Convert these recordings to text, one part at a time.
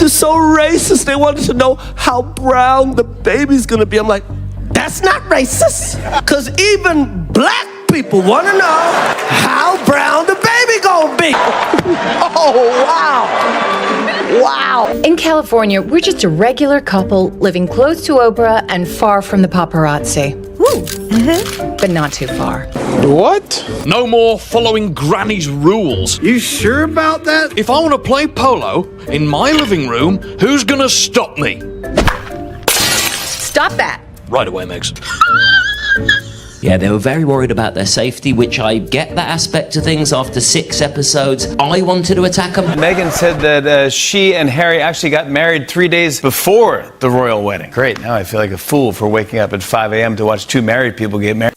is so racist. They wanted to know how brown the baby's gonna be. I'm like, that's not racist. Because even black people want to know how brown the baby gonna be. Oh, wow. Wow. In California, we're just a regular couple living close to Oprah and far from the paparazzi. Woo. But not too far. What? No more following Granny's rules. You sure about that? If I want to play polo in my living room, who's gonna stop me? Stop that. Right away, Megs. Yeah, they were very worried about their safety, which I get that aspect of things. After 6 episodes, I wanted to attack them. Meghan said that she and Harry actually got married 3 days before the royal wedding. Great, now I feel like a fool for waking up at 5 a.m. to watch 2 married people get married.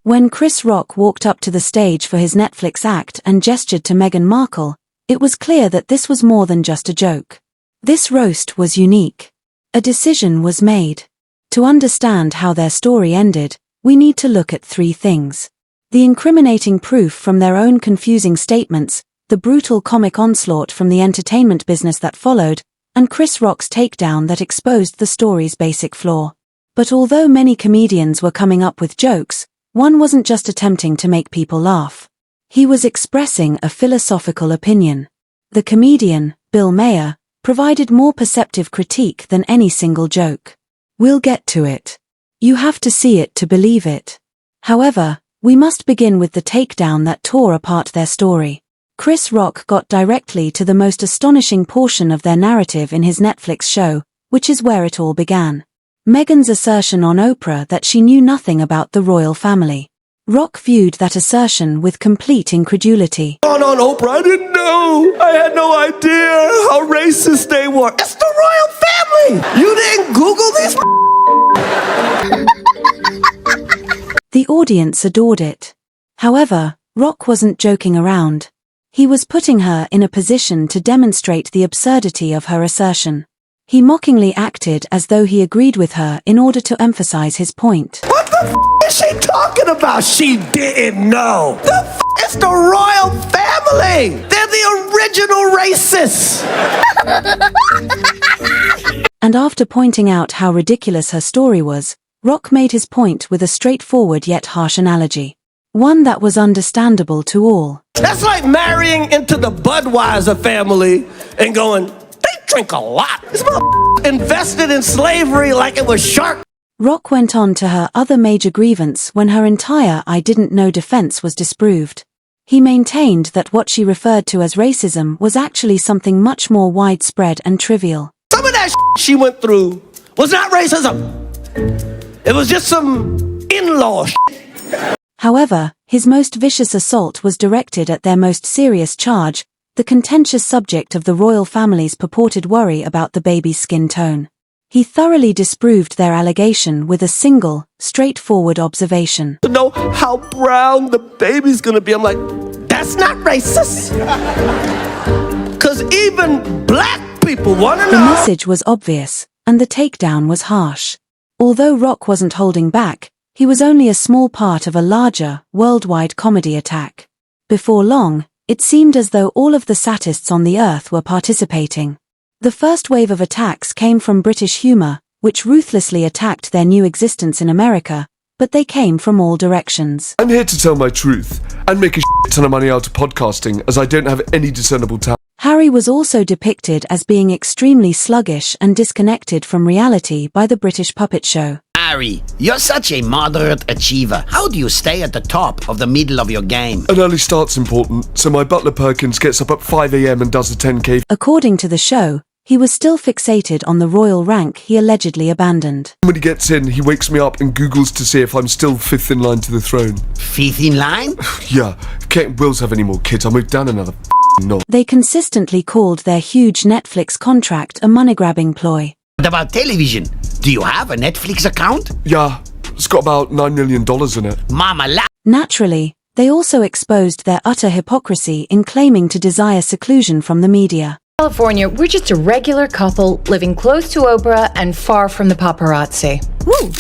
When Chris Rock walked up to the stage for his Netflix act and gestured to Meghan Markle, it was clear that this was more than just a joke. This roast was unique. A decision was made. To understand how their story ended, we need to look at 3 things. The incriminating proof from their own confusing statements, the brutal comic onslaught from the entertainment business that followed, and Chris Rock's takedown that exposed the story's basic flaw. But although many comedians were coming up with jokes, one wasn't just attempting to make people laugh. He was expressing a philosophical opinion. The comedian, Bill Maher, provided more perceptive critique than any single joke. We'll get to it. You have to see it to believe it. However, we must begin with the takedown that tore apart their story. Chris Rock got directly to the most astonishing portion of their narrative in his Netflix show, which is where it all began. Meghan's assertion on Oprah that she knew nothing about the royal family. Rock viewed that assertion with complete incredulity. On Oprah, I didn't know. I had no idea how racist they were. It's the royal family. You didn't Google these? The audience adored it. However, Rock wasn't joking around. He was putting her in a position to demonstrate the absurdity of her assertion. He mockingly acted as though he agreed with her in order to emphasize his point. What the is she talking about? She didn't know. It's the royal family. They're the original racists. And after pointing out how ridiculous her story was, Rock made his point with a straightforward yet harsh analogy. One that was understandable to all. That's like marrying into the Budweiser family and going, they drink a lot. This motherfucker invested in slavery like it was shark. Rock went on to her other major grievance when her entire I didn't know defense was disproved. He maintained that what she referred to as racism was actually something much more widespread and trivial. Some of that she went through was not racism. It was just some in-law shit. However, his most vicious assault was directed at their most serious charge, the contentious subject of the royal family's purported worry about the baby's skin tone. He thoroughly disproved their allegation with a single, straightforward observation. To know how brown the baby's gonna be, I'm like, that's not racist. Because even black people want to know. The message was obvious, and the takedown was harsh. Although Rock wasn't holding back, he was only a small part of a larger, worldwide comedy attack. Before long, it seemed as though all of the satists on the earth were participating. The first wave of attacks came from British humor, which ruthlessly attacked their new existence in America, but they came from all directions. I'm here to tell my truth, and make a ton of money out of podcasting, as I don't have any discernible talent. Harry was also depicted as being extremely sluggish and disconnected from reality by the British puppet show. Harry, you're such a moderate achiever. How do you stay at the top of the middle of your game? An early start's important, so my butler Perkins gets up at 5 a.m. and does a 10k. According to the show, he was still fixated on the royal rank he allegedly abandoned. When he gets in, he wakes me up and Googles to see if I'm still 5th in line to the throne. 5th in line? Yeah, can't Wills have any more kids, I'll move down another notch. They consistently called their huge Netflix contract a money-grabbing ploy. What about television? Do you have a Netflix account? Yeah, it's got about $9 million in it. Mama la- Naturally, they also exposed their utter hypocrisy in claiming to desire seclusion from the media. California, we're just a regular couple living close to Oprah and far from the paparazzi. Woo!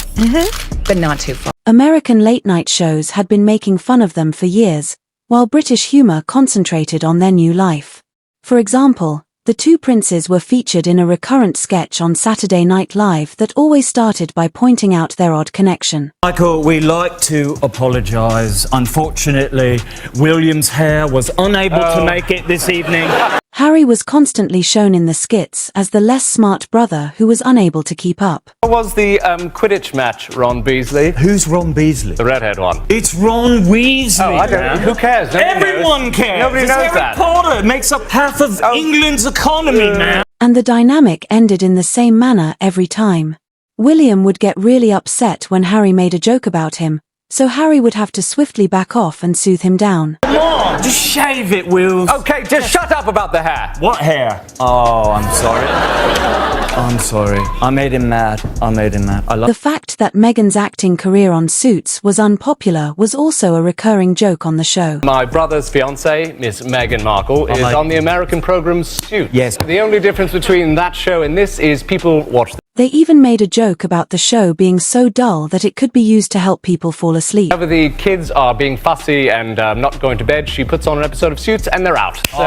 But not too far. American late-night shows had been making fun of them for years, while British humor concentrated on their new life. For example, the two princes were featured in a recurrent sketch on Saturday Night Live that always started by pointing out their odd connection. Michael, we'd like to apologise. Unfortunately, William's hair was unable to make it this evening. Harry was constantly shown in the skits as the less smart brother who was unable to keep up. What was the Quidditch match, Ron Beasley? Who's Ron Beasley? The redhead one. It's Ron Weasley. Oh, I don't know. Who cares? Everyone cares. Nobody knows Harry that. Potter makes up half of England's economy, man. And the dynamic ended in the same manner every time. William would get really upset when Harry made a joke about him, so Harry would have to swiftly back off and soothe him down. Come on, just shave it, Will. Okay, just shut up about the hair. What hair? Oh, I'm sorry. I'm sorry. I made him mad. The fact that Meghan's acting career on Suits was unpopular was also a recurring joke on the show. My brother's fiancée, Miss Meghan Markle, is on the American program Suits. Yes. The only difference between that show and this is people watch They even made a joke about the show being so dull that it could be used to help people fall asleep. Whenever the kids are being fussy and not going to bed, she puts on an episode of Suits and they're out. So,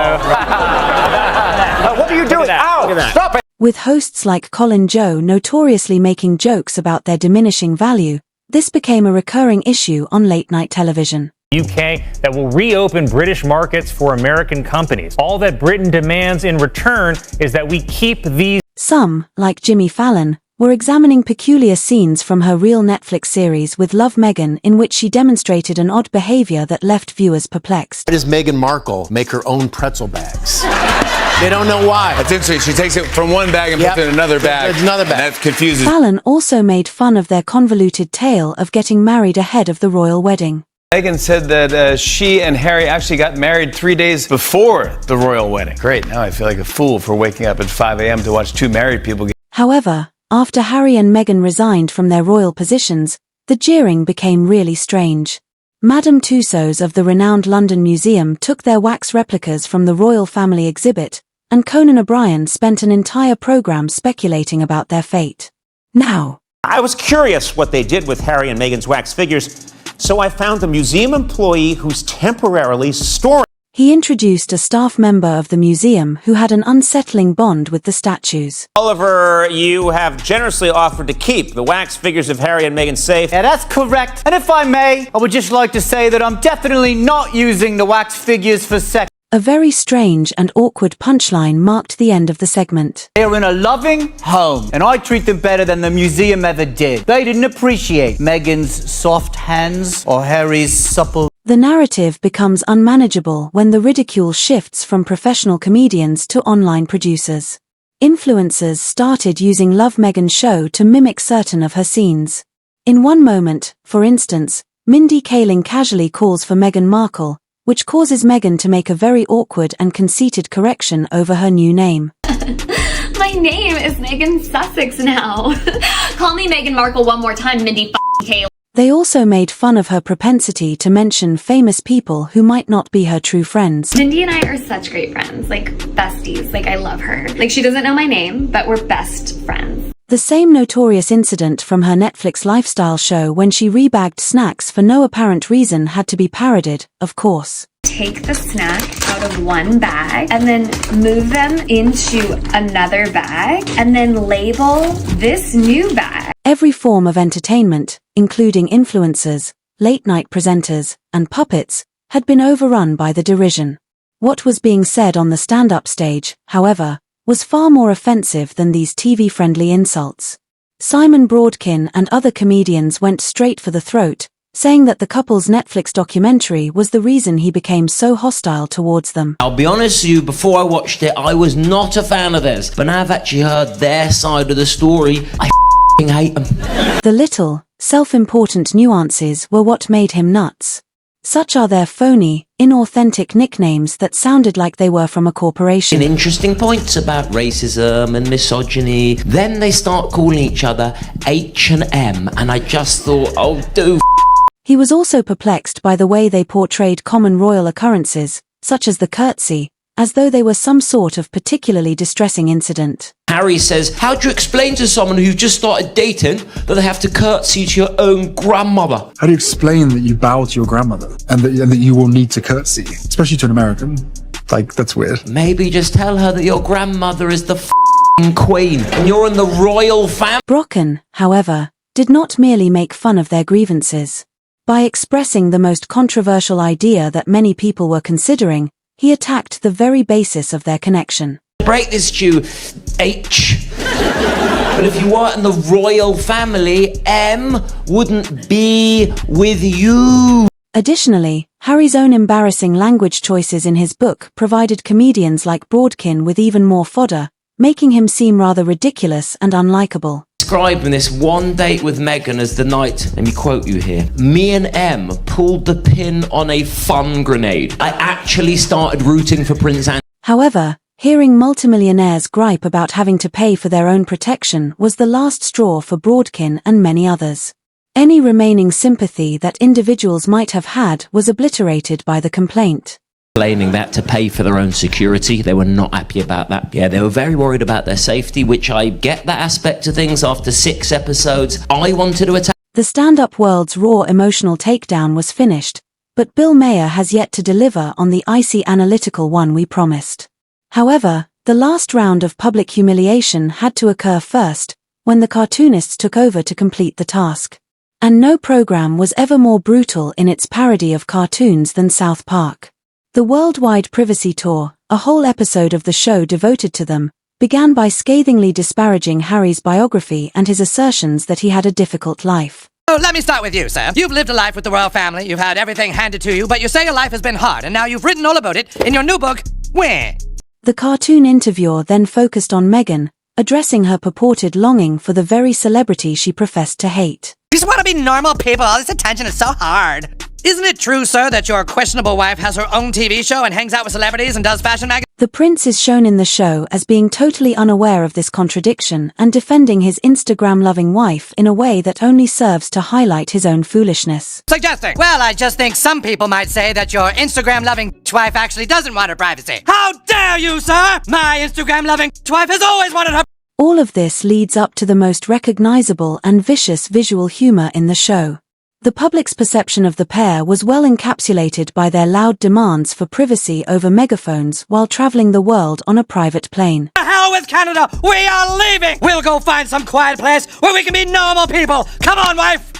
what are you doing? Ow! Stop it! With hosts like Colin Joe notoriously making jokes about their diminishing value, this became a recurring issue on late-night television. UK that will reopen British markets for American companies. All that Britain demands in return is that we keep these. Some, like Jimmy Fallon, were examining peculiar scenes from her real Netflix series with Love Meghan in which she demonstrated an odd behavior that left viewers perplexed. Why does Meghan Markle make her own pretzel bags? They don't know why. That's interesting. She takes it from one bag and puts it in another bag. Another bag. That confuses. Fallon also made fun of their convoluted tale of getting married ahead of the royal wedding. Meghan said that she and Harry actually got married 3 days before the royal wedding. Great, now I feel like a fool for waking up at 5 a.m. to watch two married people get. However, after Harry and Meghan resigned from their royal positions, the jeering became really strange. Madame Tussauds of the renowned London Museum took their wax replicas from the royal family exhibit, and Conan O'Brien spent an entire program speculating about their fate. Now, I was curious what they did with Harry and Meghan's wax figures, so I found a museum employee who's temporarily storing. he introduced a staff member of the museum who had an unsettling bond with the statues. Oliver, you have generously offered to keep the wax figures of Harry and Meghan safe. Yeah, that's correct. And if I may, I would just like to say that I'm definitely not using the wax figures for sex. A very strange and awkward punchline marked the end of the segment. They're in a loving home, and I treat them better than the museum ever did. They didn't appreciate Meghan's soft hands or Harry's supple. The narrative becomes unmanageable when the ridicule shifts from professional comedians to online producers. Influencers started using Love Meghan show to mimic certain of her scenes. In one moment, for instance, Mindy Kaling casually calls for Meghan Markle, which causes Meghan to make a very awkward and conceited correction over her new name. My name is Meghan Sussex now. Call me Meghan Markle one more time, Mindy Kaling. They also made fun of her propensity to mention famous people who might not be her true friends. Mindy and I are such great friends, like besties. Like, I love her. Like, she doesn't know my name, but we're best friends. The same notorious incident from her Netflix lifestyle show when she rebagged snacks for no apparent reason had to be parodied, of course. Take the snack out of one bag and then move them into another bag and then label this new bag. Every form of entertainment, including influencers, late-night presenters, and puppets, had been overrun by the derision. What was being said on the stand-up stage, however, was far more offensive than these TV-friendly insults. Simon Broadkin and other comedians went straight for the throat, saying that the couple's Netflix documentary was the reason he became so hostile towards them. I'll be honest with you, before I watched it, I was not a fan of theirs, but now I've actually heard their side of the story, I hate them. The little, self-important nuances were what made him nuts. Such are their phony, inauthentic nicknames that sounded like they were from a corporation. Interesting points about racism and misogyny. Then they start calling each other H&M, and I just thought, oh, do. He was also perplexed by the way they portrayed common royal occurrences, such as the curtsy, as though they were some sort of particularly distressing incident. Harry says, how do you explain to someone who just started dating that they have to curtsy to your own grandmother? How do you explain that you bow to your grandmother and that you will need to curtsy, especially to an American? Like, that's weird. Maybe just tell her that your grandmother is the queen and you're in the royal family. Brocken, however, did not merely make fun of their grievances. By expressing the most controversial idea that many people were considering, he attacked the very basis of their connection. Break this to you, H. But if you weren't in the royal family, M wouldn't be with you. Additionally, Harry's own embarrassing language choices in his book provided comedians like Broadkin with even more fodder, making him seem rather ridiculous and unlikable. Describing this one date with Meghan as the night, let me quote you here, me and M pulled the pin on a fun grenade. I actually started rooting for Prince Andrew. However, hearing multimillionaires gripe about having to pay for their own protection was the last straw for Broadkin and many others. Any remaining sympathy that individuals might have had was obliterated by the complaint. Blaming that to pay for their own security. They were not happy about that. Yeah, they were very worried about their safety, which I get that aspect of things. After 6 episodes, I wanted to attack. The stand-up world's raw emotional takedown was finished, but Bill Maher has yet to deliver on the icy analytical one we promised. However, the last round of public humiliation had to occur first, when the cartoonists took over to complete the task. And no program was ever more brutal in its parody of cartoons than South Park. The worldwide privacy tour, a whole episode of the show devoted to them, began by scathingly disparaging Harry's biography and his assertions that he had a difficult life. Oh, let me start with you, sir. You've lived a life with the royal family, you've had everything handed to you, but you say your life has been hard, and now you've written all about it in your new book, Where? The cartoon interviewer then focused on Meghan, addressing her purported longing for the very celebrity she professed to hate. You just want to be normal people, all this attention is so hard. Isn't it true, sir, that your questionable wife has her own TV show and hangs out with celebrities and does fashion magazines? The prince is shown in the show as being totally unaware of this contradiction and defending his Instagram-loving wife in a way that only serves to highlight his own foolishness. Suggesting. Well, I just think some people might say that your Instagram-loving wife actually doesn't want her privacy. How dare you, sir! My Instagram-loving wife has always wanted her... All of this leads up to the most recognizable and vicious visual humor in the show. The public's perception of the pair was well encapsulated by their loud demands for privacy over megaphones while traveling the world on a private plane. The hell with Canada! We are leaving! We'll go find some quiet place where we can be normal people! Come on, wife!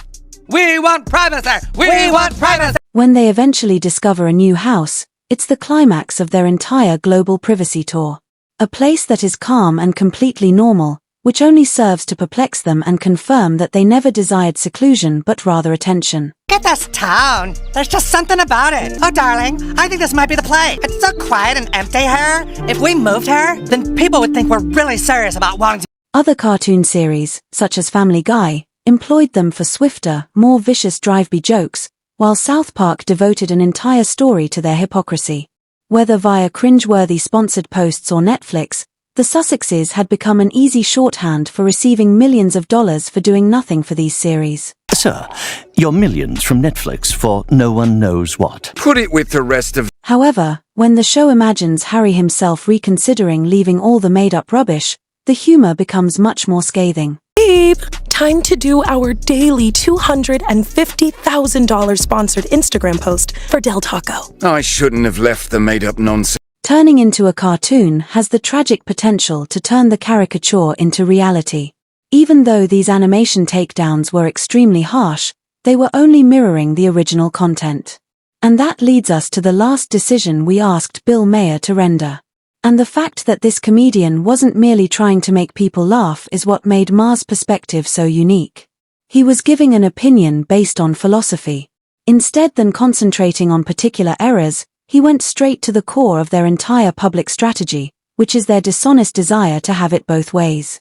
We want privacy! We want privacy! When they eventually discover a new house, it's the climax of their entire global privacy tour. A place that is calm and completely normal, which only serves to perplex them and confirm that they never desired seclusion but rather attention. Look at this town. There's just something about it. Oh, darling, I think this might be the place. It's so quiet and empty here. If we moved here, then people would think we're really serious about wanting to... Other cartoon series, such as Family Guy, employed them for swifter, more vicious drive-by jokes, while South Park devoted an entire story to their hypocrisy. Whether via cringe-worthy sponsored posts or Netflix, the Sussexes had become an easy shorthand for receiving millions of dollars for doing nothing for these series. Sir, your millions from Netflix for no one knows what. Put it with the rest of... However, when the show imagines Harry himself reconsidering leaving all the made-up rubbish, the humor becomes much more scathing. Babe, time to do our daily $250,000 sponsored Instagram post for Del Taco. I shouldn't have left the made-up nonsense. Turning into a cartoon has the tragic potential to turn the caricature into reality. Even though these animation takedowns were extremely harsh, they were only mirroring the original content. And that leads us to the last decision we asked Bill Maher to render. And the fact that this comedian wasn't merely trying to make people laugh is what made Maher's perspective so unique. He was giving an opinion based on philosophy. Instead than concentrating on particular errors, he went straight to the core of their entire public strategy, which is their dishonest desire to have it both ways.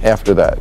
After that,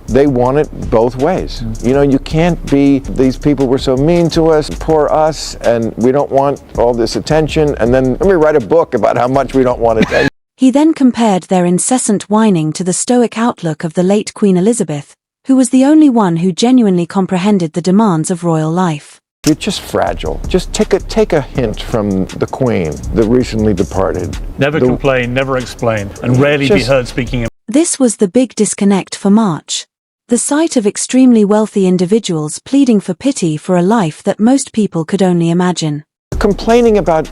they want it both ways. You know, you can't be, these people were so mean to us, poor us, and we don't want all this attention, and then let me write a book about how much we don't want attention. He then compared their incessant whining to the stoic outlook of the late Queen Elizabeth, who was the only one who genuinely comprehended the demands of royal life. You're just fragile. Just take a hint from the Queen, the recently departed. Never complain, never explain, and rarely be heard speaking. This was the big disconnect for March. The sight of extremely wealthy individuals pleading for pity for a life that most people could only imagine. Complaining about,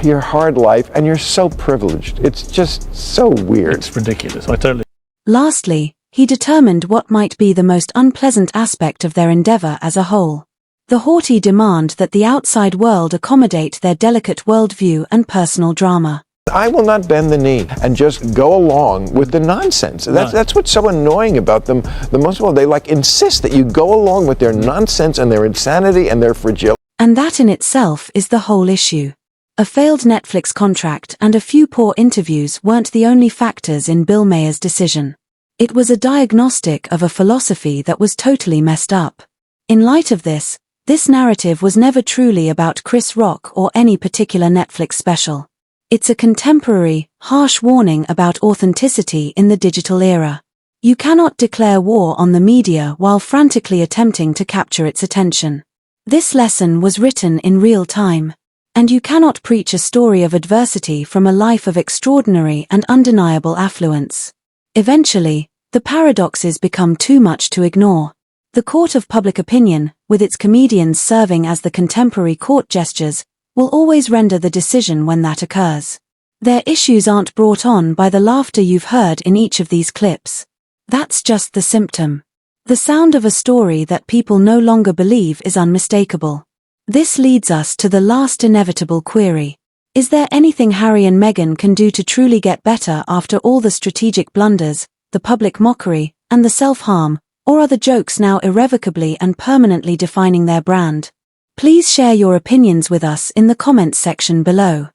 your hard life, and you're so privileged. It's just so weird. It's ridiculous. I totally. Lastly, he determined what might be the most unpleasant aspect of their endeavor as a whole. The haughty demand that the outside world accommodate their delicate worldview and personal drama. I will not bend the knee and just go along with the nonsense. That's what's so annoying about them. The most of all, they insist that you go along with their nonsense and their insanity and their fragility. And that in itself is the whole issue. A failed Netflix contract and a few poor interviews weren't the only factors in Bill Mayer's decision. It was a diagnostic of a philosophy that was totally messed up. In light of this narrative was never truly about Chris Rock or any particular Netflix special. It's a contemporary, harsh warning about authenticity in the digital era. You cannot declare war on the media while frantically attempting to capture its attention. This lesson was written in real time. And you cannot preach a story of adversity from a life of extraordinary and undeniable affluence. Eventually, the paradoxes become too much to ignore. The court of public opinion, with its comedians serving as the contemporary court gestures, will always render the decision when that occurs. Their issues aren't brought on by the laughter you've heard in each of these clips. That's just the symptom. The sound of a story that people no longer believe is unmistakable. This leads us to the last inevitable query. Is there anything Harry and Meghan can do to truly get better after all the strategic blunders, the public mockery, and the self-harm, or are the jokes now irrevocably and permanently defining their brand? Please share your opinions with us in the comments section below.